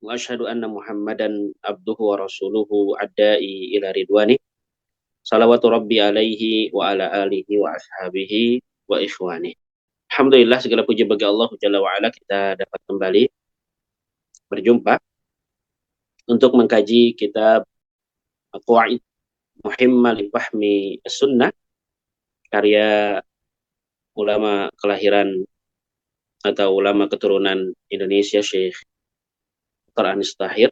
وأشهد أن محمدا عبده ورسوله الداعي إلى رضوانه صلوات ربي عليه وعلى آله وأصحابه وإخوانه. Alhamdulillah, segala puji bagi Allah Jalla wa'ala, kita dapat kembali berjumpa untuk mengkaji kitab Qawaid Muhimmah li Fahmi Sunnah, karya ulama kelahiran atau ulama keturunan Indonesia, Syekh Dr. Anis Tahir.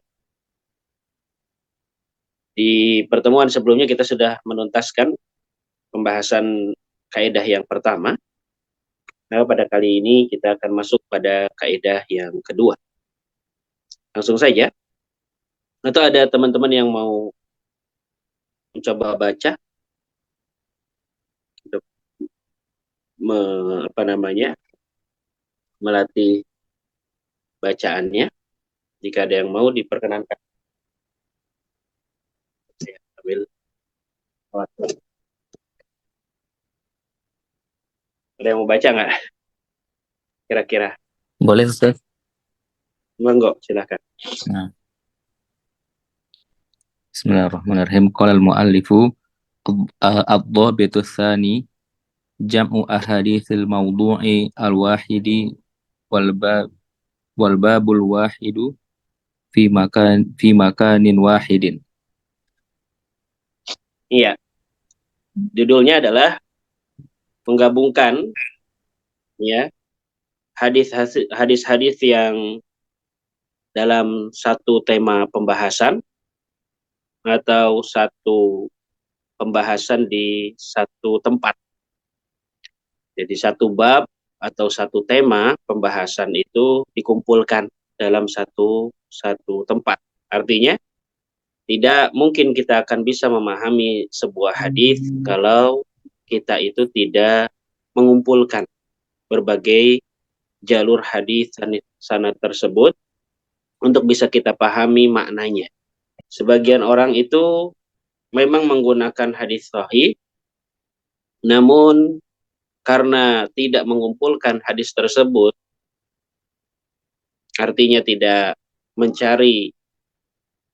Di pertemuan sebelumnya kita sudah menuntaskan pembahasan kaidah yang pertama. Nah, pada kali ini kita akan masuk pada kaidah yang kedua. Langsung saja. Atau ada teman-teman yang mau mencoba baca untuk melatih bacaannya. Jika ada yang mau, diperkenankan. Saya ambil waktu. Ada yang mau baca nggak? Kira-kira. Boleh, Ustaz? Monggo, silakan. Nah. Bismillahirrahmanirrahim. Qala al-muallifu ad-dhabitu tsani jam'u ahaditsil mawdu'i al-wahidi wal babul wahidu fi makanin wahidin. Iya. Judulnya adalah menggabungkan ya hadis-hadis yang dalam satu tema pembahasan atau satu pembahasan di satu tempat. Jadi satu bab atau satu tema pembahasan itu dikumpulkan dalam satu tempat. Artinya tidak mungkin kita akan bisa memahami sebuah hadis kalau kita itu tidak mengumpulkan berbagai jalur hadis sanad tersebut untuk bisa kita pahami maknanya. Sebagian orang itu memang menggunakan hadis sahih, namun karena tidak mengumpulkan hadis tersebut, artinya tidak mencari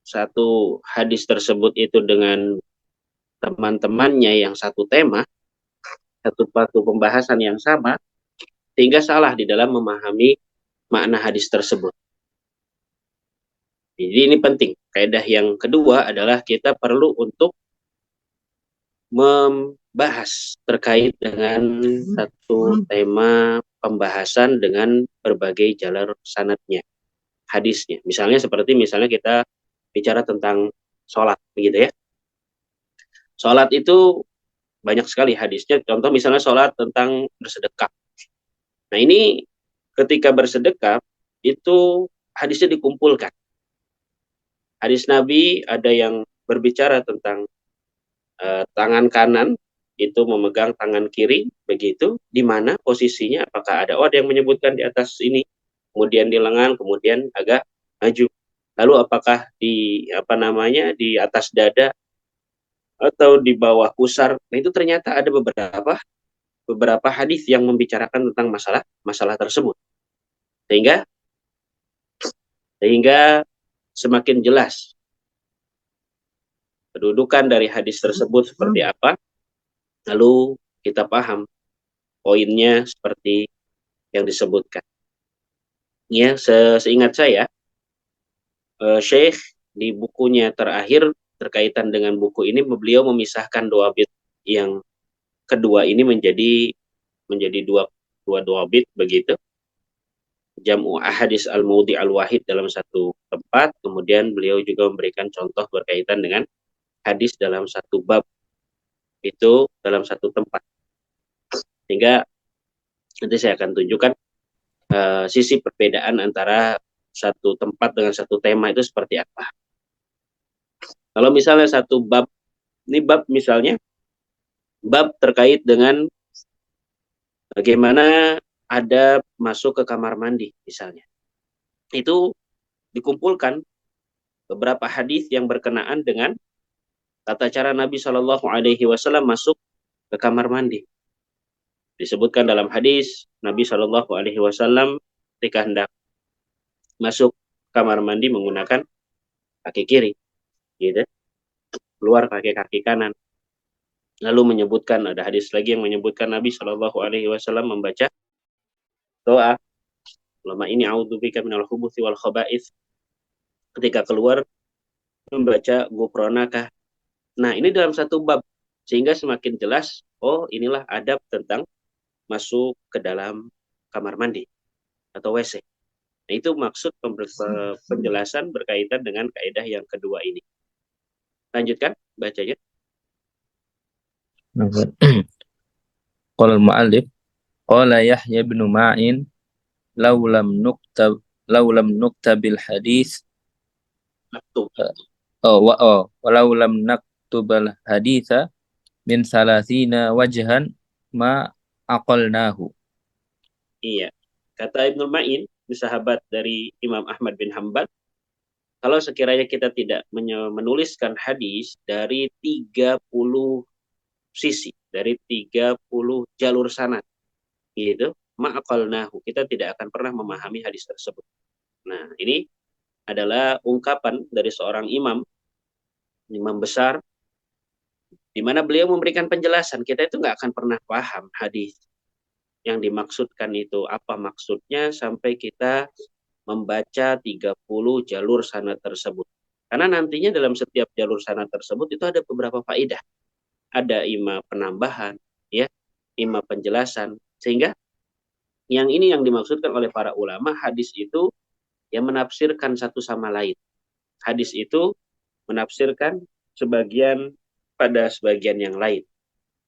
satu hadis tersebut itu dengan teman-temannya yang satu tema, satu pembahasan yang sama, sehingga salah di dalam memahami makna hadis tersebut. Jadi ini penting. Kaidah yang kedua adalah kita perlu untuk membahas terkait dengan satu tema pembahasan dengan berbagai jalur sanadnya, hadisnya. Misalnya kita bicara tentang sholat, begitu ya. Sholat itu banyak sekali hadisnya. Contoh misalnya sholat tentang bersedekah. Nah ini ketika bersedekah itu hadisnya dikumpulkan. Hadis Nabi ada yang berbicara tentang tangan kanan itu memegang tangan kiri, begitu, di mana posisinya, apakah ada yang menyebutkan di atas ini, kemudian di lengan, kemudian agak maju. Lalu apakah di di atas dada atau di bawah pusar? Nah, itu ternyata ada beberapa hadis yang membicarakan tentang masalah tersebut. Sehingga semakin jelas kedudukan dari hadis tersebut seperti apa, lalu kita paham poinnya seperti yang disebutkan. Ya, seingat saya, Syekh di bukunya terakhir terkaitan dengan buku ini, beliau memisahkan dua bit yang kedua ini menjadi dua bit begitu. Jam'u ahadis al-maudi al-wahid dalam satu tempat, kemudian beliau juga memberikan contoh berkaitan dengan hadis dalam satu bab itu dalam satu tempat. Sehingga nanti saya akan tunjukkan sisi perbedaan antara satu tempat dengan satu tema itu seperti apa. Kalau misalnya satu bab, ini bab misalnya, bab terkait dengan bagaimana ada masuk ke kamar mandi misalnya. Itu dikumpulkan beberapa hadis yang berkenaan dengan tata cara Nabi Shallallahu Alaihi Wasallam masuk ke kamar mandi. Disebutkan dalam hadis Nabi Shallallahu Alaihi Wasallam ketika hendak masuk kamar mandi menggunakan kaki kiri, gitu. Keluar pakai kaki kanan. Lalu menyebutkan, ada hadis lagi yang menyebutkan Nabi Shallallahu Alaihi Wasallam membaca doa, lama ini a'udzubika minal khubuthi wal khaba'ith, ketika keluar membaca gufronaka. Nah, ini dalam satu bab, sehingga semakin jelas, oh inilah adab tentang masuk ke dalam kamar mandi atau WC. Nah, itu maksud penjelasan berkaitan dengan kaidah yang kedua ini. Lanjutkan bacanya. Qala al-mu'allif qala Yahya bin Ma'in law lam nuktabil hadis Maktub. walau lam naktubal haditha min salasina wajhan ma aqalnahu. Iya. Kata Ibnu Ma'in, sahabat dari Imam Ahmad bin Hanbal, kalau sekiranya kita tidak menuliskan hadis dari 30 sisi, dari 30 jalur sanad, gitu, ma'aqalnahu, kita tidak akan pernah memahami hadis tersebut. Nah, ini adalah ungkapan dari seorang imam besar, di mana beliau memberikan penjelasan, kita itu nggak akan pernah paham hadis yang dimaksudkan itu apa maksudnya sampai kita membaca 30 jalur sanad tersebut. Karena nantinya dalam setiap jalur sanad tersebut itu ada beberapa faedah. Ada ima penambahan, ya, ima penjelasan. Sehingga yang ini yang dimaksudkan oleh para ulama, hadis itu yang menafsirkan satu sama lain. Hadis itu menafsirkan sebagian pada sebagian yang lain.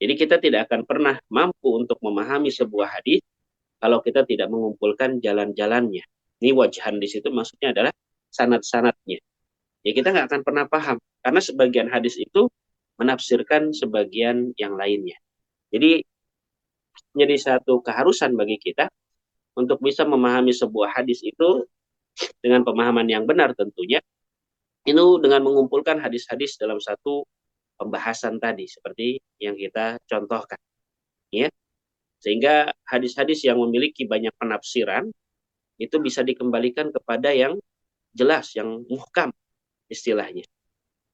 Jadi kita tidak akan pernah mampu untuk memahami sebuah hadis kalau kita tidak mengumpulkan jalan-jalannya. Ini wajhan di situ maksudnya adalah sanad-sanadnya. Ya kita nggak akan pernah paham karena sebagian hadis itu menafsirkan sebagian yang lainnya. Jadi menjadi satu keharusan bagi kita untuk bisa memahami sebuah hadis itu dengan pemahaman yang benar tentunya. Itu dengan mengumpulkan hadis-hadis dalam satu pembahasan tadi seperti yang kita contohkan, ya. Sehingga hadis-hadis yang memiliki banyak penafsiran itu bisa dikembalikan kepada yang jelas, yang muhkam istilahnya.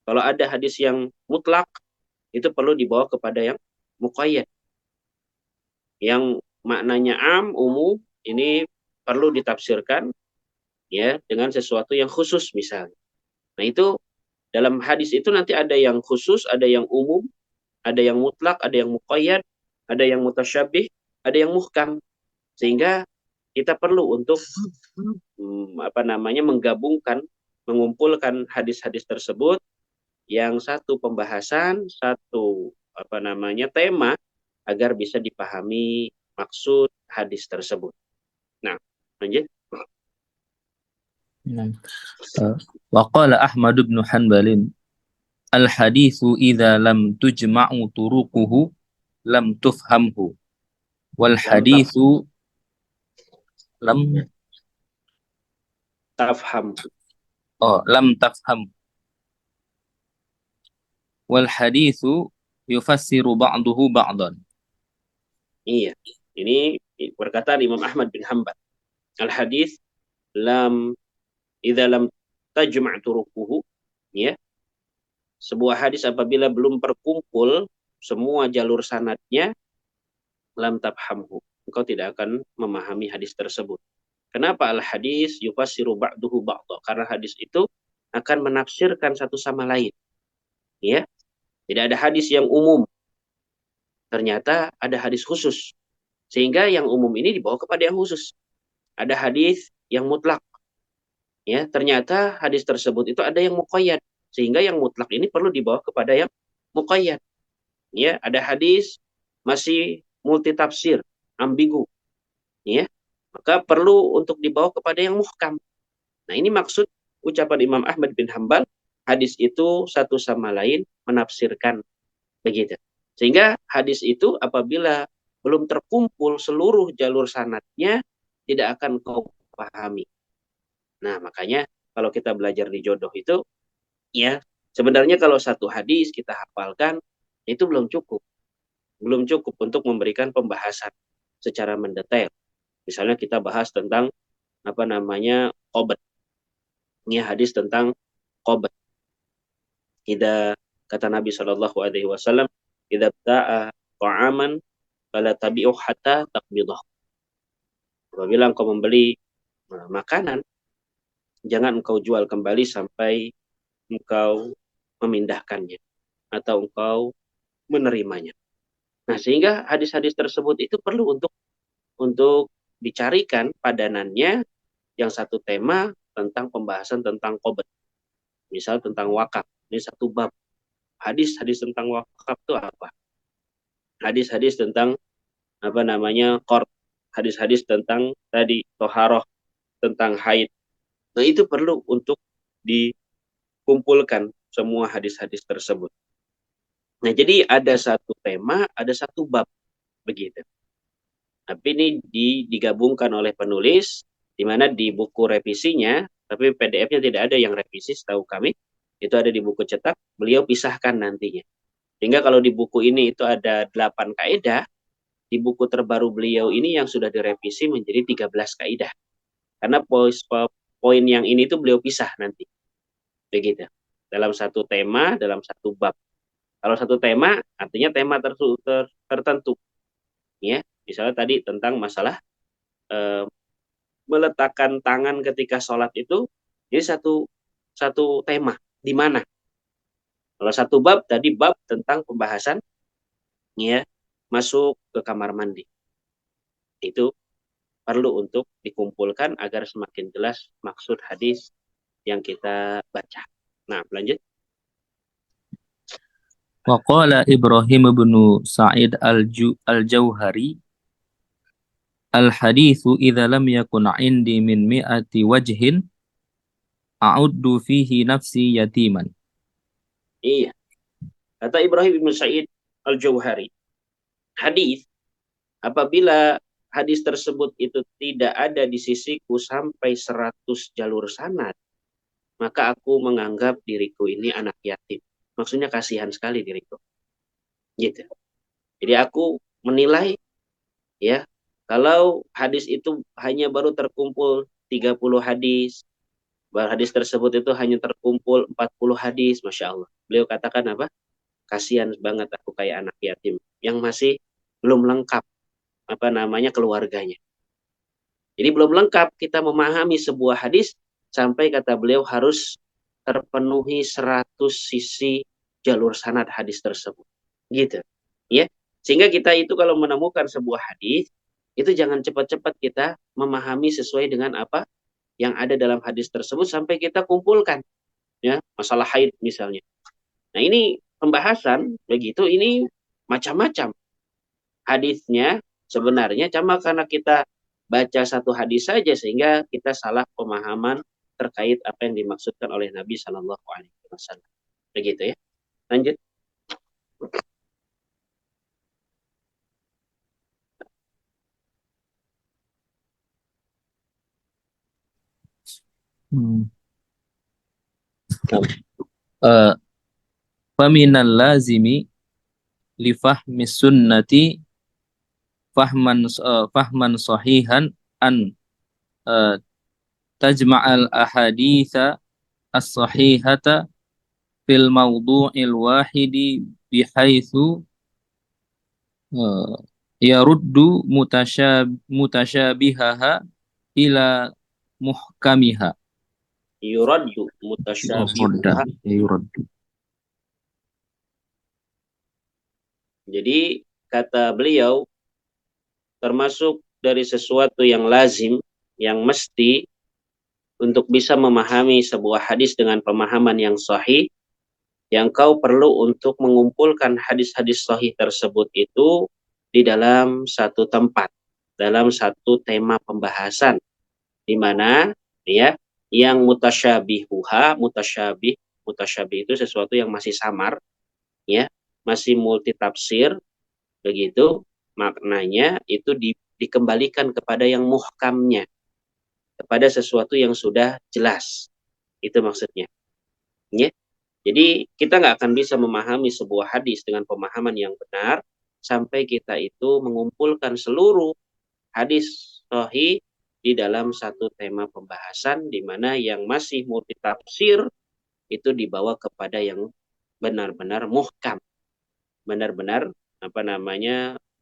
Kalau ada hadis yang mutlak, itu perlu dibawa kepada yang muqayyad. Yang maknanya am, umum, ini perlu ditafsirkan ya dengan sesuatu yang khusus misalnya. Nah, itu dalam hadis itu nanti ada yang khusus, ada yang umum, ada yang mutlak, ada yang muqayyad, ada yang mutasyabih, ada yang muhkam. Sehingga kita perlu untuk menggabungkan, mengumpulkan hadis-hadis tersebut yang satu pembahasan, satu tema agar bisa dipahami maksud hadis tersebut. Nah, lanjut. Wa qala Ahmad bin Hanbal al-haditsu idza lam tujma'u turuquhu lam tufhamhu wal haditsu lam tafham. lam tafham wal haditsu yufassiru ba'dahu ba'dan. Iya, ini perkataan Imam Ahmad bin Hanbal. Al-hadis idza lam tajma' turuquhu, ya. Sebuah hadis apabila belum terkumpul semua jalur sanadnya, lam tafhamhu, engkau tidak akan memahami hadis tersebut. Kenapa al-hadis yufassiru ba'duhu ba'da? Karena hadis itu akan menafsirkan satu sama lain. Ya. Tidak ada hadis yang umum. Ternyata ada hadis khusus. Sehingga yang umum ini dibawa kepada yang khusus. Ada hadis yang mutlak. Ya, ternyata hadis tersebut itu ada yang muqayyad. Sehingga yang mutlak ini perlu dibawa kepada yang muqayyad. Ya, ada hadis masih multitafsir, ambigu. Ya, maka perlu untuk dibawa kepada yang muhkam. Nah, ini maksud ucapan Imam Ahmad bin Hanbal, hadis itu satu sama lain menafsirkan begitu. Sehingga hadis itu apabila belum terkumpul seluruh jalur sanadnya, tidak akan kau pahami. Nah, makanya kalau kita belajar di jodoh itu, ya, sebenarnya kalau satu hadis kita hafalkan, itu belum cukup. Belum cukup untuk memberikan pembahasan secara mendetail. Misalnya kita bahas tentang obat. Ini hadis tentang qabd. Ida kata Nabi Shallallahu Alaihi Wasallam, ida ta'a ta'aman fala tabi'u hatta taqbidah. Apabila engkau membeli makanan, jangan engkau jual kembali sampai engkau memindahkannya atau engkau menerimanya. Nah, sehingga hadis-hadis tersebut itu perlu untuk dicarikan padanannya, yang satu tema tentang pembahasan tentang qabd. Misal tentang wakaf. Ini satu bab. Hadis-hadis tentang wakaf itu apa? Hadis-hadis tentang qard. Hadis-hadis tentang tadi toharoh, tentang haid. Nah, itu perlu untuk dikumpulkan semua hadis-hadis tersebut. Nah, jadi ada satu tema, ada satu bab, begitu. Tapi ini digabungkan oleh penulis, di mana di buku revisinya, tapi PDF-nya tidak ada yang revisi setahu kami, itu ada di buku cetak, beliau pisahkan nantinya. Sehingga kalau di buku ini itu ada 8 kaidah, di buku terbaru beliau ini yang sudah direvisi menjadi 13 kaidah. Karena poin yang ini itu beliau pisah nanti. Begitu. Dalam satu tema, dalam satu bab. Kalau satu tema, artinya tema tertentu. Ya, misalnya tadi tentang masalah meletakkan tangan ketika sholat itu, ini satu tema. Di mana? Kalau satu bab, tadi bab tentang pembahasan ya masuk ke kamar mandi. Itu perlu untuk dikumpulkan agar semakin jelas maksud hadis yang kita baca. Nah, lanjut. Wa qala Ibrahim bin Sa'id al-Jauhari, al-haditsu idza lam yakun 'indi min mi'ati wajhin a'uddu fihi nafsi yatiman. Iya. Kata Ibrahim bin Sa'id al-Jauhari, hadis apabila hadis tersebut itu tidak ada di sisiku sampai 100 jalur sanad, maka aku menganggap diriku ini anak yatim. Maksudnya kasihan sekali diriku. Gitu. Jadi aku menilai ya, kalau hadis itu hanya baru terkumpul 30 hadis, hadis tersebut itu hanya terkumpul 40 hadis, Masya Allah. Beliau katakan apa? Kasihan banget aku kayak anak yatim yang masih belum lengkap keluarganya. Jadi belum lengkap kita memahami sebuah hadis sampai kata beliau harus terpenuhi 100 sisi jalur sanad hadis tersebut. Gitu. Ya. Sehingga kita itu kalau menemukan sebuah hadis, itu jangan cepat-cepat kita memahami sesuai dengan apa yang ada dalam hadis tersebut sampai kita kumpulkan. Ya, masalah haid misalnya. Nah, ini pembahasan begitu, ini macam-macam hadisnya sebenarnya, cuma karena kita baca satu hadis saja sehingga kita salah pemahaman terkait apa yang dimaksudkan oleh Nabi Shallallahu Alaihi Wasallam. Begitu ya. Lanjut. Faminal lazimi li fahmi sunnati fahman sahihan an tajma'al ahaditha as-sahihata fil mawdu'il wahidi bihaitsu yaruddu mutasyabihaha ila muhkamiha. Yuraddu mutasyabihuha. Yuraddu. Jadi kata beliau, termasuk dari sesuatu yang lazim, yang mesti untuk bisa memahami sebuah hadis dengan pemahaman yang sahih, yang kau perlu untuk mengumpulkan hadis-hadis sahih tersebut itu di dalam satu tempat, dalam satu tema pembahasan, di mana ya yang mutasyabih itu sesuatu yang masih samar, ya, masih multi tafsir, begitu, maknanya itu dikembalikan kepada yang muhkamnya, kepada sesuatu yang sudah jelas. Itu maksudnya. Ya. Jadi kita nggak akan bisa memahami sebuah hadis dengan pemahaman yang benar, sampai kita itu mengumpulkan seluruh hadis sahih di dalam satu tema pembahasan di mana yang masih multitafsir itu dibawa kepada yang benar-benar muhkam, benar-benar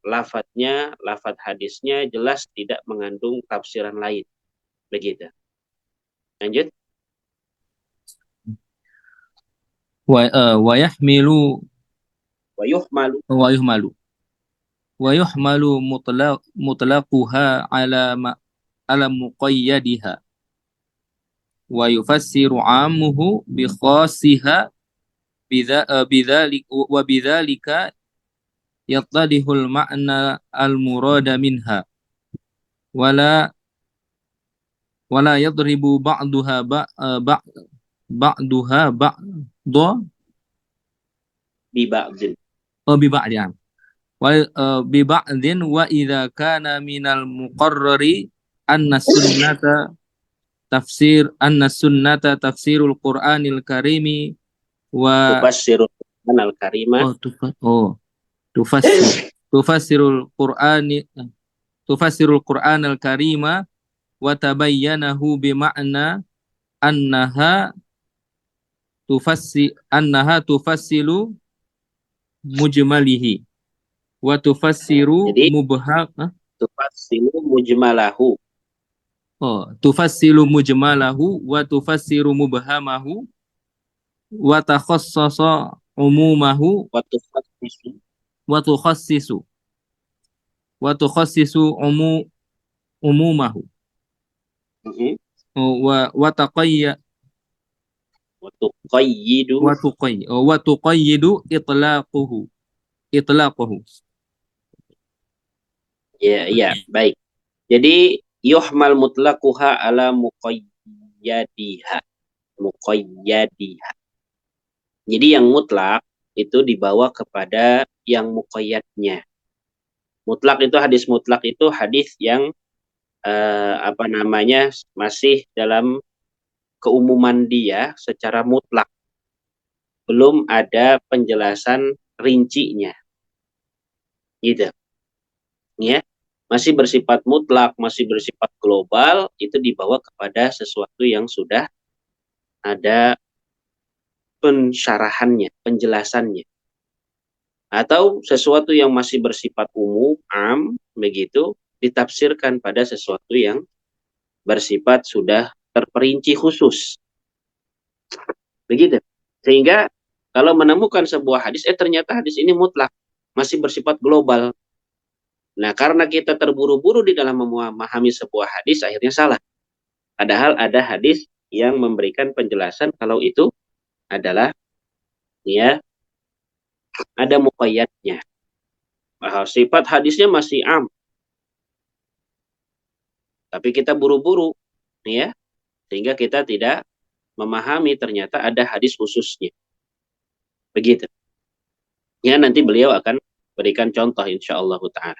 lafadznya, lafadz hadisnya jelas tidak mengandung tafsiran lain. Begitu. Lanjut. Wa yahmilu Wa yuhmalu. wa yuhmalu wa yuhmalu mutlaquha ala muqayyadiha wa yufassiru 'ammuhu bi khassiha bidzalika yattadihul ma'na al-murada minha wala yadribu ba'duha ba'dha Bi ba'din. bi ba'din bi ba'din wa idza kana minal muqarrari anna sunnata tafsirul Qur'anil karimi wa Tufassirul Qur'an al-karimah. Tufassirul Qur'anil karima wa tabayyanahu bi ma'na annaha tufassilu mujmalihi wa tufassiru Jadi mubham tufassilu mujmalahu. tufassilu mujmalahu wa tufassiru mubhamahu wa takhassasa umumahu Wa tufassisu. wa tukhassisu umumahu wa taqayya Wa tuqayyidu. wa tuqayyidu itlaquhu. Ya, baik. Jadi yuhmal mutlaquha ala muqayyadiha. Jadi yang mutlak itu dibawa kepada yang muqayyadnya. Mutlak itu hadis mutlak itu hadis yang masih dalam keumuman dia secara mutlak. Belum ada penjelasan rincinya. Gitu. Ya. Masih bersifat mutlak, masih bersifat global, itu dibawa kepada sesuatu yang sudah ada pensyarahannya, penjelasannya. Atau sesuatu yang masih bersifat umum, begitu, ditafsirkan pada sesuatu yang bersifat sudah terperinci khusus. Begitu. Sehingga kalau menemukan sebuah hadis, ternyata hadis ini mutlak, masih bersifat global. Nah, karena kita terburu-buru di dalam memahami sebuah hadis, akhirnya salah. Padahal ada hadis yang memberikan penjelasan kalau itu adalah ada muqayyadnya. Bahwa sifat hadisnya masih tapi kita buru-buru, sehingga kita tidak memahami ternyata ada hadis khususnya. Begitu. Ya, nanti beliau akan berikan contoh insyaallah ta'ala.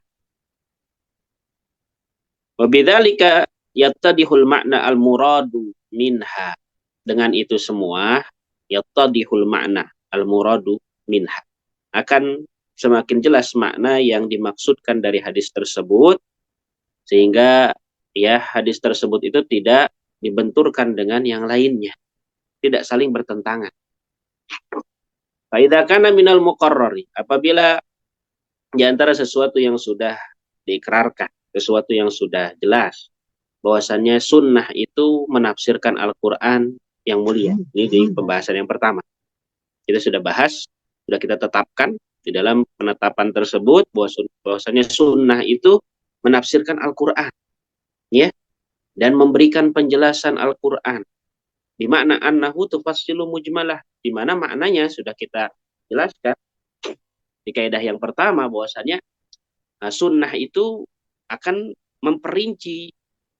Wabidzalika yattadihul makna al-muradu minha. Dengan itu semua, yattadihul makna al-muradu minha. Akan semakin jelas makna yang dimaksudkan dari hadis tersebut, sehingga hadis tersebut itu tidak dibenturkan dengan yang lainnya. Tidak saling bertentangan. Fa idza kana minal muqarrari, apabila di antara sesuatu yang sudah diikrarkan, sesuatu yang sudah jelas bahwasannya sunnah itu menafsirkan Al-Quran yang mulia. Ini di pembahasan yang pertama. Kita sudah bahas, sudah kita tetapkan di dalam penetapan tersebut bahwasannya sunnah itu menafsirkan Al-Quran, dan memberikan penjelasan Al-Quran. Di makna annahu tufassilu mujmalah, di mana maknanya sudah kita jelaskan di kaidah yang pertama bahwasannya sunnah itu akan memperinci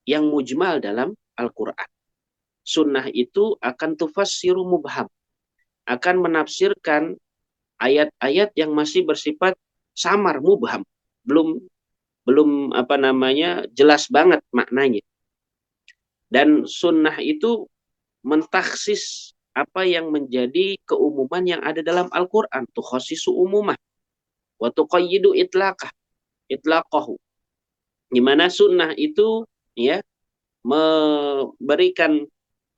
yang mujmal dalam Al-Quran. Sunnah itu akan tufassiru mubham, akan menafsirkan ayat-ayat yang masih bersifat samar, mubham, belum jelas banget maknanya. Dan sunnah itu mentaksis apa yang menjadi keumuman yang ada dalam Al-Quran, tukhassisu umumah wa tuqayyidu itlaqahu. Di mana sunnah itu memberikan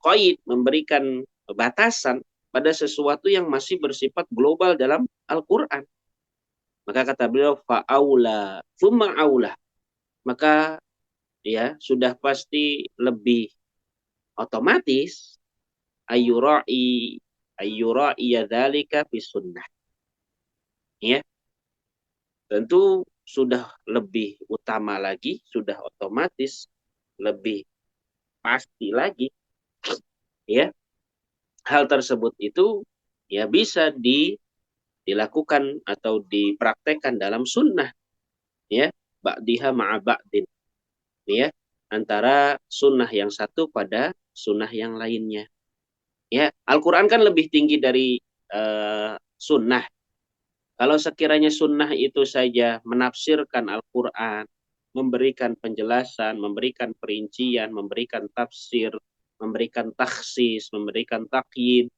qaid, memberikan batasan pada sesuatu yang masih bersifat global dalam Al-Quran. Maka kata beliau, fa'aula, thumma aula. Maka ya sudah pasti lebih otomatis ayyura'i dzalika fi sunnah. Ya, tentu sudah lebih utama lagi, sudah otomatis lebih pasti lagi, ya, hal tersebut itu ya bisa dilakukan atau dipraktekkan dalam sunnah, ya, ba'diha ma'a ba'din, ya, antara sunnah yang satu pada sunnah yang lainnya. Ya, Al-Quran kan lebih tinggi dari sunnah. Kalau sekiranya sunnah itu saja menafsirkan Al-Quran, memberikan penjelasan, memberikan perincian, memberikan tafsir, memberikan takhsis, memberikan takyid,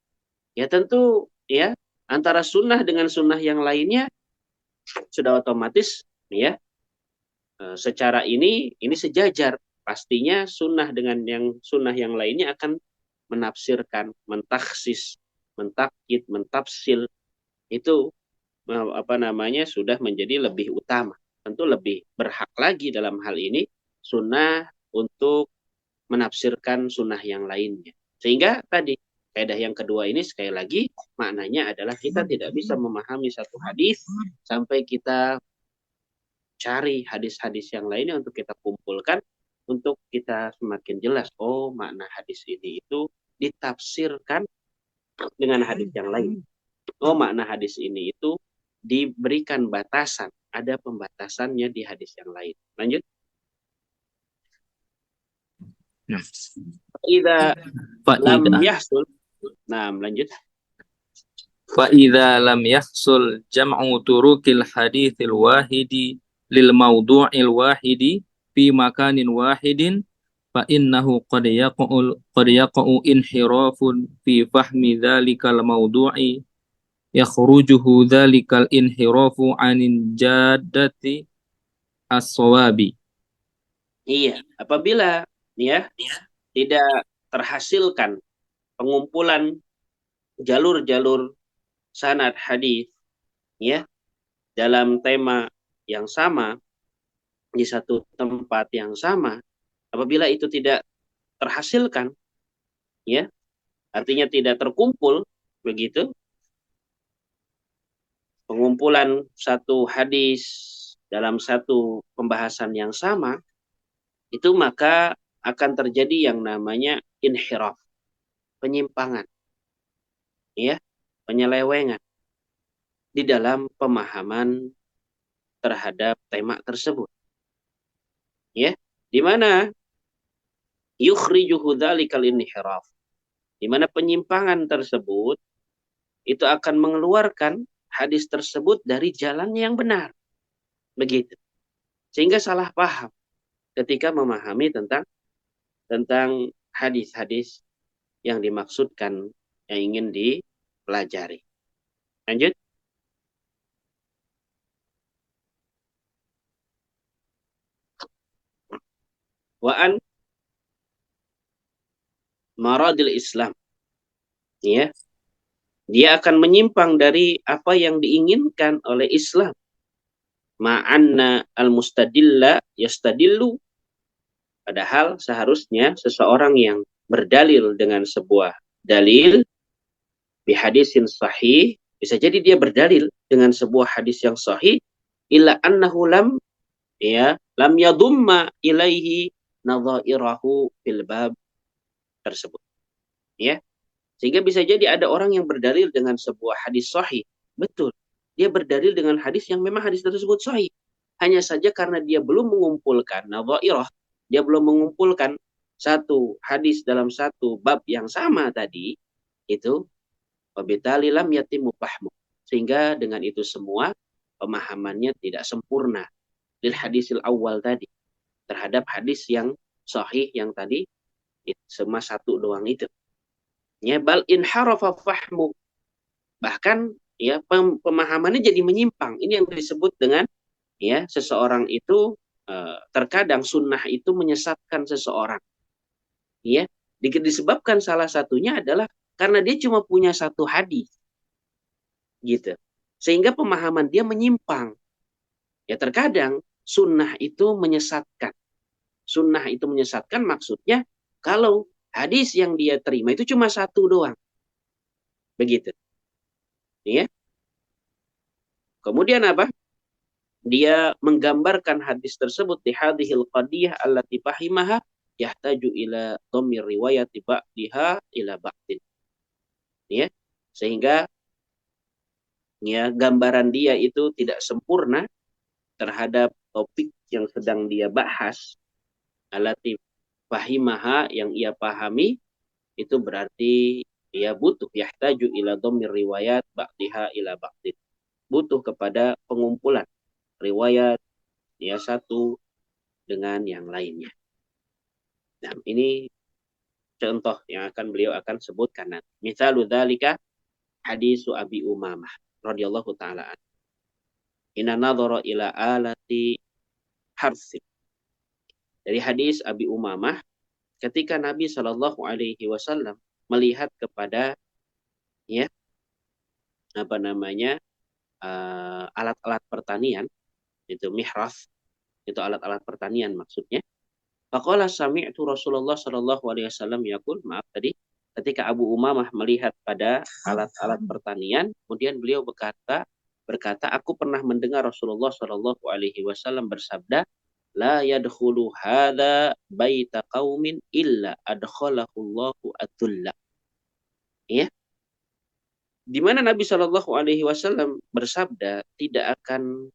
ya tentu ya antara sunnah dengan sunnah yang lainnya sudah otomatis ya secara ini sejajar. Pastinya sunnah dengan yang sunnah yang lainnya akan menafsirkan, mentakhsis, mentakyid, mentafsil itu sudah menjadi lebih utama. Tentu lebih berhak lagi dalam hal ini sunnah untuk menafsirkan sunnah yang lainnya. Sehingga tadi kaidah yang kedua ini sekali lagi maknanya adalah kita tidak bisa memahami satu hadis sampai kita cari hadis-hadis yang lainnya untuk kita kumpulkan untuk kita semakin jelas makna hadis ini itu ditafsirkan dengan hadis yang lain. Makna hadis ini itu diberikan batasan, ada pembatasannya di hadis yang lain. Lanjut. Idza lam yahsul. Nah, lanjut. Fa-idza lam yahsul jam'u turukil haditsil wahidi lil mawdu'il wahidi fi makanin wahidin fa innahu qad yaqa'u inhirafun fi fahmi dzalikal mawdu'i yakhrujuhu dzalikal inhirafu 'anil jaddati as-shawabi. Iya, apabila ya tidak terhasilkan pengumpulan jalur-jalur sanad hadis ya dalam tema yang sama di satu tempat yang sama, apabila itu tidak terhasilkan ya artinya tidak terkumpul begitu pengumpulan satu hadis dalam satu pembahasan yang sama, itu maka akan terjadi yang namanya inhiraf, penyimpangan, ya, penyelewengan di dalam pemahaman terhadap tema tersebut, ya, di mana yukhrijuhu dzalikal inhiraf, di mana penyimpangan tersebut itu akan mengeluarkan hadis tersebut dari jalan yang benar. Begitu. Sehingga salah paham ketika memahami tentang hadis-hadis yang dimaksudkan yang ingin dipelajari. Lanjut. Wa an maradil Islam. Ya. Dia akan menyimpang dari apa yang diinginkan oleh Islam. Ma'anna al-mustadilla yastadillu. Padahal seharusnya seseorang yang berdalil dengan sebuah dalil bihadisin sahih, bisa jadi dia berdalil dengan sebuah hadis yang sahih, illa annahu lam yadumma ilaihi nadhairahu fil bab tersebut. Ya. Sehingga bisa jadi ada orang yang berdalil dengan sebuah hadis sahih. Betul. Dia berdalil dengan hadis yang memang hadis tersebut sahih. Hanya saja karena dia belum mengumpulkan nadhairah, dia belum mengumpulkan satu hadis dalam satu bab yang sama tadi, itu wabitali lam yatimu fahmu. Sehingga dengan itu semua pemahamannya tidak sempurna lil hadisil awal tadi terhadap hadis yang sahih yang tadi cuma satu doang itu. Ya, bal inharafa fahmu, bahkan ya pemahamannya jadi menyimpang. Ini yang disebut dengan ya seseorang itu terkadang sunnah itu menyesatkan seseorang. Ya, disebabkan salah satunya adalah karena dia cuma punya satu hadis, gitu. Sehingga pemahaman dia menyimpang. Ya terkadang sunnah itu menyesatkan. Sunnah itu menyesatkan maksudnya kalau hadis yang dia terima itu cuma satu doang. Begitu. Ya. Kemudian apa? Dia menggambarkan hadis tersebut di hadhil qadiyah allati fahimaha yahtaju ila dhamir riwayati ba'diha ila ba'din. Ya. Sehingga ya gambaran dia itu tidak sempurna terhadap topik yang sedang dia bahas, allati fahimaha yang ia pahami, itu berarti ia butuh yahtaju ila dhamir riwayat ba'diha ila ba'din. Butuh kepada pengumpulan riwayat ya satu dengan yang lainnya. Nah, ini contoh yang beliau akan sebutkan nanti. Misalu dzalika hadisu Abi Umamah radhiyallahu taala anhu. Inna nadhara ila alati harsin. Dari hadis Abi Umamah, ketika Nabi Shallallahu alaihi wasallam melihat kepada ya apa namanya alat-alat pertanian, itu mihras, itu alat-alat pertanian maksudnya. Faqala sami'tu Rasulullah sallallahu alaihi wasallam yaqul, maaf tadi, ketika Abu Umamah melihat pada alat-alat pertanian, kemudian beliau berkata, aku pernah mendengar Rasulullah sallallahu alaihi wasallam bersabda, la yadkhulu hadza baita qaumin illa adkhalahu Allahu atulla. Ya, di mana Nabi Shallallahu alaihi wasallam bersabda tidak akan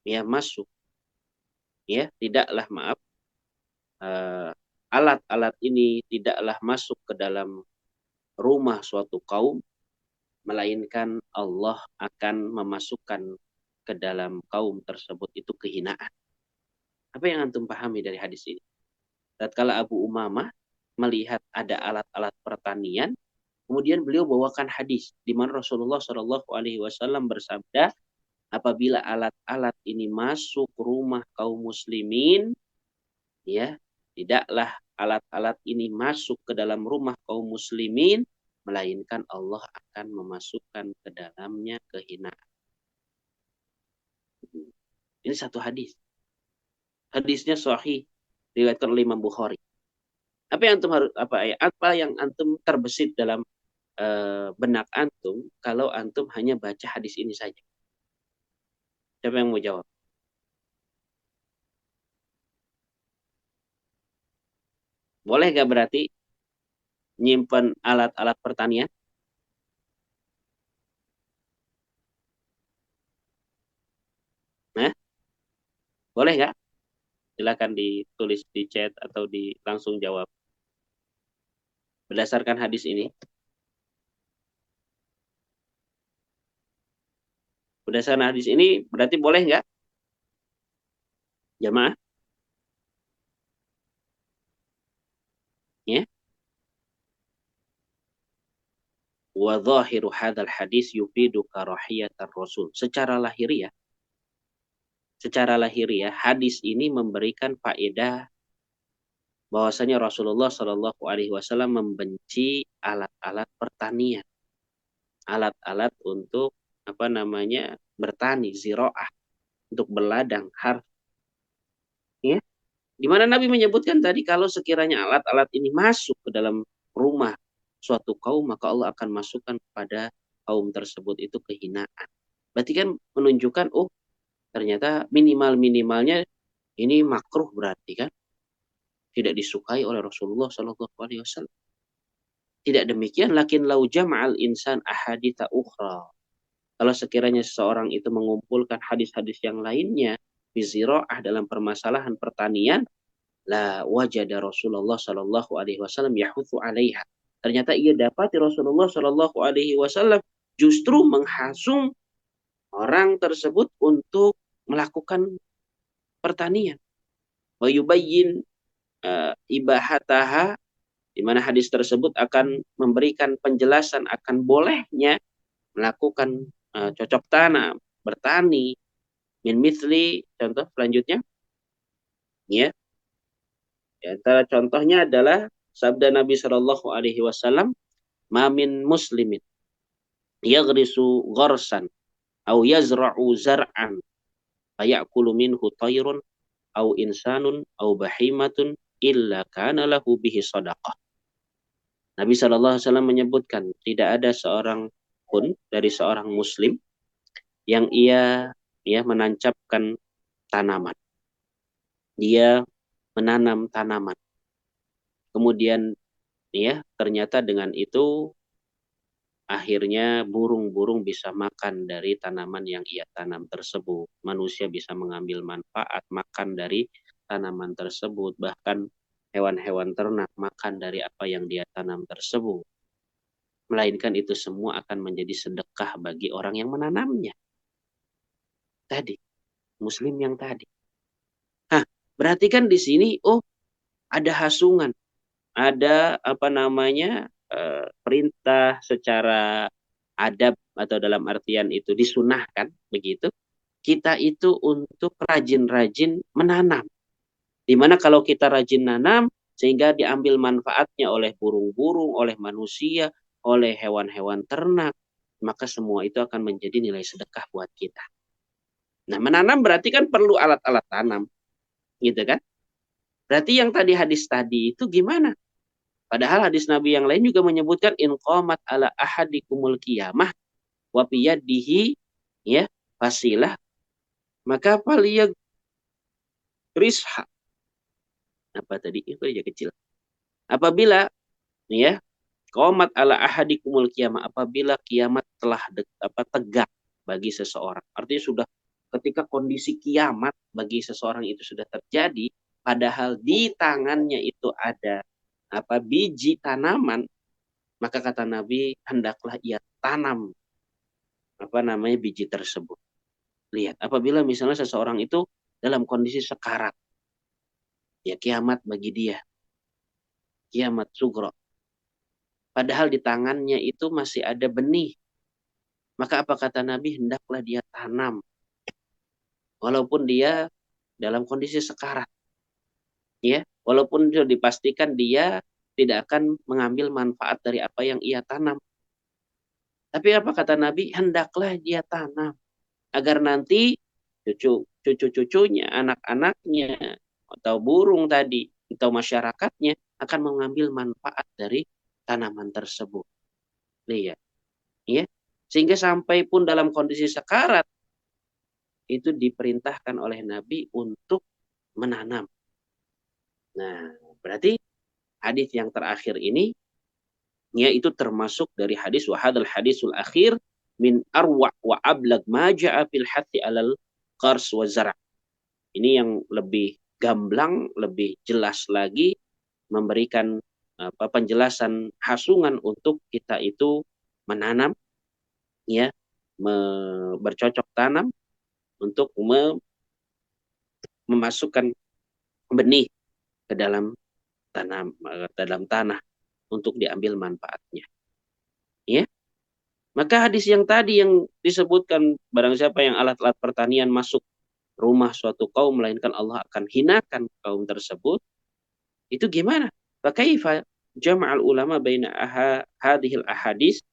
ya masuk, ya tidaklah maaf alat-alat ini tidaklah masuk ke dalam rumah suatu kaum, melainkan Allah akan memasukkan ke dalam kaum tersebut itu kehinaan. Apa yang antum pahami dari hadis ini? Tatkala Abu Umamah melihat ada alat-alat pertanian, kemudian beliau bawakan hadis di mana Rasulullah Shallallahu Alaihi Wasallam bersabda, apabila alat-alat ini masuk rumah kaum muslimin, ya tidaklah alat-alat ini masuk ke dalam rumah kaum muslimin, melainkan Allah akan memasukkan ke dalamnya kehinaan. Ini satu hadis. Hadisnya sahih, diriwayatkan oleh Imam Bukhari. Apa yang antum harus apa yang antum terbesit dalam benak antum kalau antum hanya baca hadis ini saja? Siapa yang mau jawab? Boleh gak berarti nyimpan alat-alat pertanian? Nah, boleh gak? Silakan ditulis di chat atau langsung jawab. Berdasarkan hadis ini, berdasarkan hadis ini berarti boleh nggak, jamaah? Ya. Wa dhahiru hadzal hadis yufidu karahiyatar rasul. Secara lahiriah hadis ini memberikan faedah bahwasanya Rasulullah Shallallahu alaihi wasallam membenci alat-alat pertanian, alat-alat untuk apa namanya bertani, ziraah, untuk berladang, harf, ya. Di mana Nabi menyebutkan tadi kalau sekiranya alat-alat ini masuk ke dalam rumah suatu kaum, maka Allah akan masukkan kepada kaum tersebut itu kehinaan. Berarti kan menunjukkan, oh ternyata minimal-minimalnya ini makruh, berarti kan tidak disukai oleh Rasulullah Shallallahu Alaihi Wasallam. Tidak demikian, lakin lau jama'al insan ahaditha ukhra. Kalau sekiranya seseorang itu mengumpulkan hadis-hadis yang lainnya, bizira'ah dalam permasalahan pertanian, la wajada Rasulullah Shallallahu Alaihi Wasallam yahuthu alaiha. Ternyata ia dapati Rasulullah Shallallahu Alaihi Wasallam justru menghasung orang tersebut untuk melakukan pertanian. Wa yubayyin ibahataha, di mana hadis tersebut akan memberikan penjelasan akan bolehnya melakukan cocok tanam, bertani, min mithli, contoh selanjutnya, ya. Antara contohnya adalah sabda Nabi Shallallahu Alaihi Wasallam, "Mamin muslimin yaghrisu gharsan, au yazra'u zar'an, fayakulu minhu tayrun, au insanun, au bahimatun, illa kana lahu bihi sadaqah." Nabi Shallallahu Alaihi Wasallam menyebutkan tidak ada seorang pun dari seorang muslim yang ia menancapkan tanaman, dia menanam tanaman, kemudian ternyata dengan itu akhirnya burung-burung bisa makan dari tanaman yang ia tanam tersebut. Manusia bisa mengambil manfaat makan dari tanaman tersebut. Bahkan hewan-hewan ternak makan dari apa yang dia tanam tersebut. Melainkan itu semua akan menjadi sedekah bagi orang yang menanamnya. Tadi, muslim yang tadi. Hah, berarti kan di sini, ada hasungan. Ada perintah secara adab atau dalam artian itu disunahkan begitu, kita itu untuk rajin-rajin menanam. Dimana kalau kita rajin nanam sehingga diambil manfaatnya oleh burung-burung, oleh manusia, oleh hewan-hewan ternak, maka semua itu akan menjadi nilai sedekah buat kita. Nah, menanam berarti kan perlu alat-alat tanam, gitu kan? Berarti yang tadi hadis tadi itu gimana? Padahal hadis Nabi yang lain juga menyebutkan in qamat ala ahadikumul qiyamah wa biyadihi fasilah, maka faliyag risha. Apa tadi? Itu aja kecil. Apabila qamat ala ahadikumul qiyamah, apabila kiamat telah tegak bagi seseorang. Artinya sudah ketika kondisi kiamat bagi seseorang itu sudah terjadi, padahal di tangannya itu ada biji tanaman, maka kata Nabi hendaklah ia tanam biji tersebut. Lihat, apabila misalnya seseorang itu dalam kondisi sekarat, ya kiamat bagi dia, kiamat sugro, padahal di tangannya itu masih ada benih, maka apa kata Nabi, hendaklah dia tanam walaupun dia dalam kondisi sekarat, walaupun sudah dipastikan dia tidak akan mengambil manfaat dari apa yang ia tanam. Tapi apa kata Nabi? Hendaklah dia tanam. Agar nanti cucu-cucunya, anak-anaknya, atau burung tadi, atau masyarakatnya akan mengambil manfaat dari tanaman tersebut. Lihat. Sehingga sampai pun dalam kondisi sekarat, itu diperintahkan oleh Nabi untuk menanam. Nah, berarti hadis yang terakhir ini itu termasuk dari hadis wahadal hadisul akhir min arwa' wa ablag ma ja'a fil hathi alal qars wa zara'. Ini yang lebih gamblang, lebih jelas lagi memberikan penjelasan hasungan untuk kita itu menanam, bercocok tanam untuk memasukkan benih ke dalam tanah untuk diambil manfaatnya. Maka hadis yang tadi yang disebutkan, barang siapa yang alat-alat pertanian masuk rumah suatu kaum, melainkan Allah akan hinakan kaum tersebut. Itu gimana? Fakaifa jama'al ulama baina hadhil ahadis.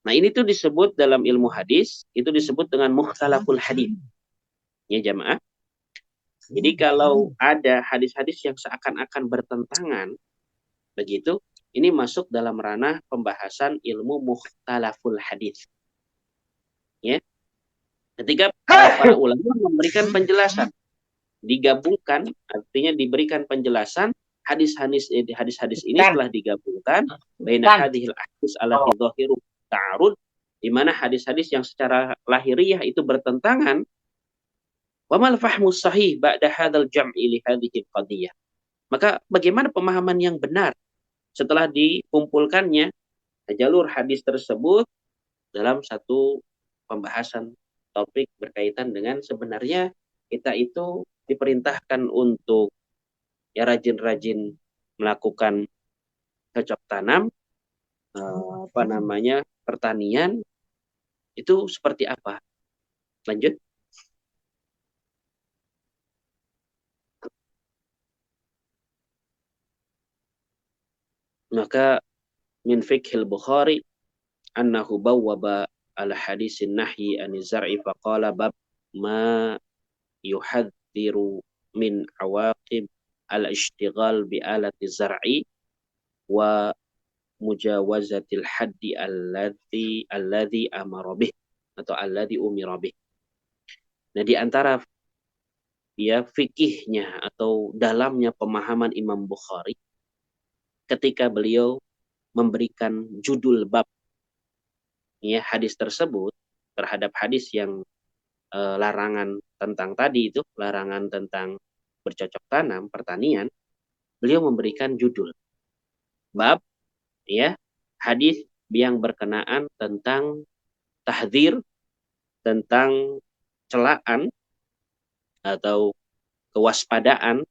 Nah, ini tuh disebut dalam ilmu hadis, itu disebut dengan mukhtalaful hadis. Jamaah. Jadi kalau ada hadis-hadis yang seakan-akan bertentangan, begitu, ini masuk dalam ranah pembahasan ilmu mukhtalaful hadis. Ketika para ulama memberikan penjelasan, digabungkan, artinya diberikan penjelasan hadis-hadis ini telah digabungkan baina hadhil ahadits allati dhahiru ta'arud, di mana hadis-hadis yang secara lahiriah itu bertentangan. Wa mal fahmu sahih ba'da hadzal jam'i li hadhihi qadiyah. Maka bagaimana pemahaman yang benar setelah dikumpulkannya jalur hadis tersebut dalam satu pembahasan topik berkaitan dengan sebenarnya kita itu diperintahkan untuk rajin-rajin melakukan cocok tanam, pertanian, itu seperti apa? Lanjut. Maka min fiqhil Bukhari annahu bawwaba ala hadisin nahyi aniz zar'i faqala bab ma yuhadziru min awaqib al-ishtighal bi alati zar'i wa mujawazatil haddi alladhi amara bih atau alladhi umira bih. Nah, di antara ya fikihnya atau dalamnya pemahaman Imam Bukhari ketika beliau memberikan judul bab ya hadis tersebut terhadap hadis yang larangan tentang tadi itu, larangan tentang bercocok tanam, pertanian, beliau memberikan judul bab ya hadis yang berkenaan tentang tahdzir, tentang celaan atau kewaspadaan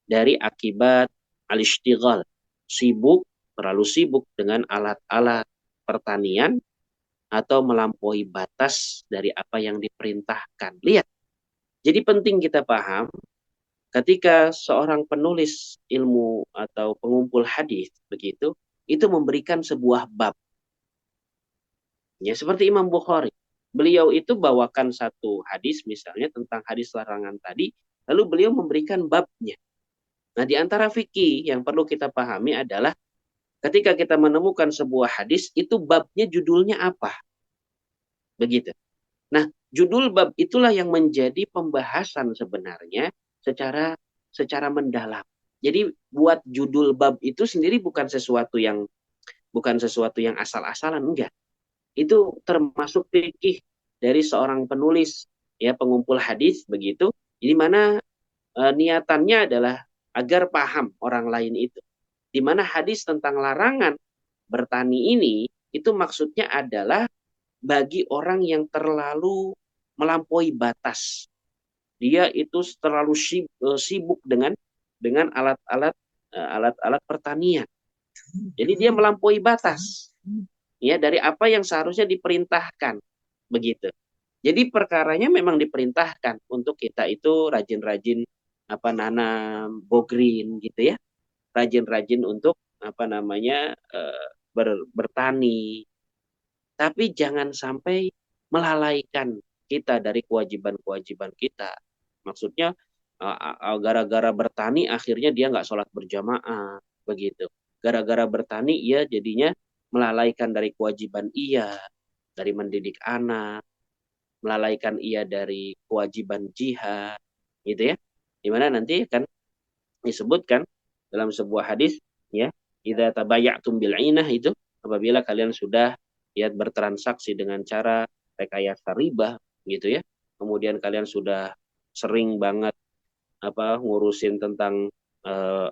dari akibat al-ishtighal, sibuk, terlalu sibuk dengan alat-alat pertanian atau melampaui batas dari apa yang diperintahkan. Lihat, jadi penting kita paham ketika seorang penulis ilmu atau pengumpul hadis begitu, itu memberikan sebuah bab. Ya, seperti Imam Bukhari. Beliau itu bawakan satu hadis misalnya tentang hadis larangan tadi, lalu beliau memberikan babnya. Nah, di antara fikih yang perlu kita pahami adalah ketika kita menemukan sebuah hadis, itu babnya judulnya apa? Begitu. Nah, judul bab itulah yang menjadi pembahasan sebenarnya secara mendalam. Jadi buat judul bab itu sendiri bukan sesuatu yang asal-asalan, enggak. Itu termasuk fikih dari seorang penulis ya pengumpul hadis begitu, di mana niatannya adalah agar paham orang lain itu. Di mana hadis tentang larangan bertani ini itu maksudnya adalah bagi orang yang terlalu melampaui batas. Dia itu terlalu sibuk dengan alat-alat pertanian. Jadi dia melampaui batas ya dari apa yang seharusnya diperintahkan begitu. Jadi perkaranya memang diperintahkan untuk kita itu rajin-rajin nanam bogreen gitu ya, rajin-rajin untuk bertani, tapi jangan sampai melalaikan kita dari kewajiban-kewajiban kita. Maksudnya gara-gara bertani akhirnya dia nggak sholat berjamaah begitu. Gara-gara bertani ia jadinya melalaikan dari kewajiban ia dari mendidik anak, melalaikan ia dari kewajiban jihad, gitu ya. Dimana nanti kan disebutkan dalam sebuah hadis, ya, idza tabayatum bil ainah itu apabila kalian sudah ya bertransaksi dengan cara rekayasa riba, gitu ya. Kemudian kalian sudah sering banget ngurusin tentang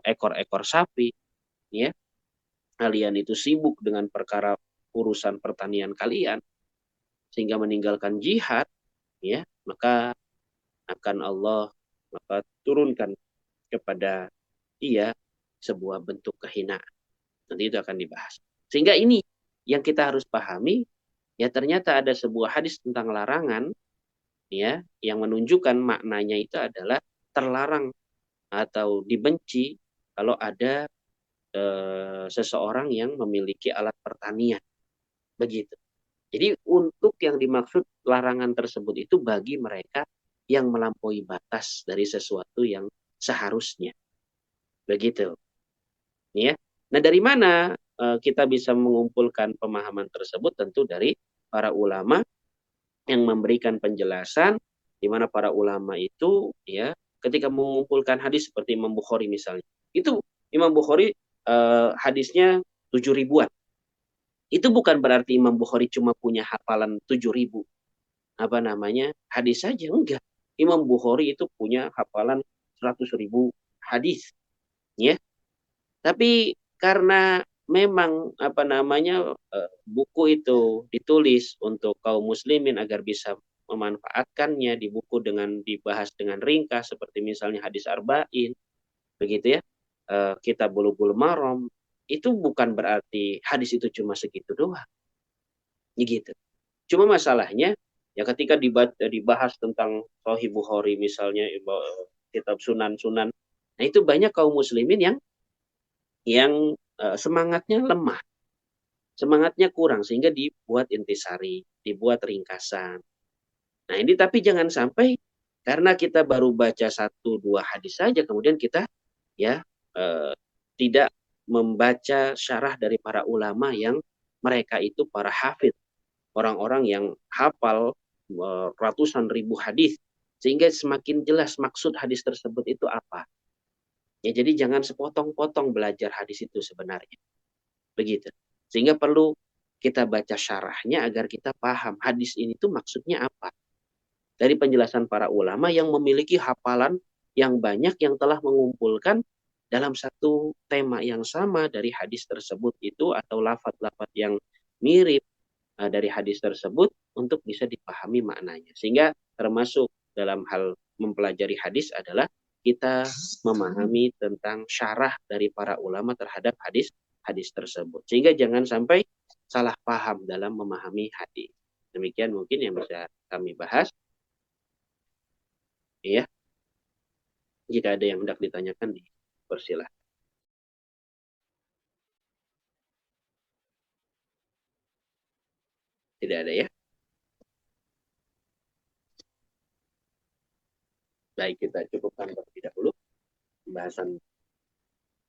ekor-ekor sapi, ya. Kalian itu sibuk dengan perkara urusan pertanian kalian sehingga meninggalkan jihad, ya, maka akan Allah turunkan kepada dia sebuah bentuk kehinaan. Nanti itu akan dibahas. Sehingga ini yang kita harus pahami, ya ternyata ada sebuah hadis tentang larangan, ya, yang menunjukkan maknanya itu adalah terlarang atau dibenci kalau ada seseorang yang memiliki alat pertanian. Begitu. Jadi untuk yang dimaksud larangan tersebut itu bagi mereka yang melampaui batas dari sesuatu yang seharusnya. Begitu. Ya. Nah, dari mana kita bisa mengumpulkan pemahaman tersebut? Tentu dari para ulama yang memberikan penjelasan, di mana para ulama itu ya ketika mengumpulkan hadis seperti Imam Bukhari misalnya. Itu Imam Bukhari hadisnya 7.000-an. Itu bukan berarti Imam Bukhari cuma punya hafalan 7.000 hadis saja, enggak. Imam Bukhari itu punya hafalan 100.000 hadis, ya. Tapi karena memang buku itu ditulis untuk kaum muslimin agar bisa memanfaatkannya di buku dengan dibahas dengan ringkas seperti misalnya hadis arba'in, begitu ya. Kitab Bulughul Maram, itu bukan berarti hadis itu cuma segitu doang. Gitu. Cuma masalahnya ya ketika dibahas tentang Sahih Bukhari misalnya kitab Sunan-Sunan. Nah, itu banyak kaum muslimin yang semangatnya lemah, semangatnya kurang sehingga dibuat intisari, dibuat ringkasan. Nah ini tapi jangan sampai karena kita baru baca satu dua hadis saja kemudian kita ya tidak membaca syarah dari para ulama yang mereka itu para hafid, orang-orang yang hafal ratusan ribu hadis sehingga semakin jelas maksud hadis tersebut itu apa. Ya jadi jangan sepotong-potong belajar hadis itu sebenarnya. Begitu. Sehingga perlu kita baca syarahnya agar kita paham hadis ini tuh maksudnya apa. Dari penjelasan para ulama yang memiliki hafalan yang banyak yang telah mengumpulkan dalam satu tema yang sama dari hadis tersebut itu atau lafaz-lafaz yang mirip dari hadis tersebut untuk bisa dipahami maknanya. Sehingga termasuk dalam hal mempelajari hadis adalah kita memahami tentang syarah dari para ulama terhadap hadis tersebut. Sehingga jangan sampai salah paham dalam memahami hadis. Demikian mungkin yang bisa kami bahas. Ya, jika ada yang hendak ditanyakan, dipersilahkan. Tidak ada ya? Baik, kita cukupkan terlebih dahulu pembahasan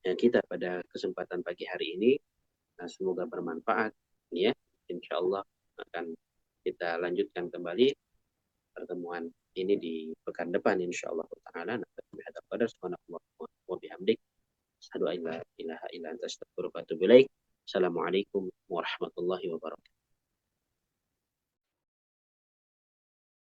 kita pada kesempatan pagi hari ini. Semoga bermanfaat. Ya, insya Allah akan kita lanjutkan kembali pertemuan ini di pekan depan insya Allah taala. Assalamualaikum warahmatullahi wabarakatuh.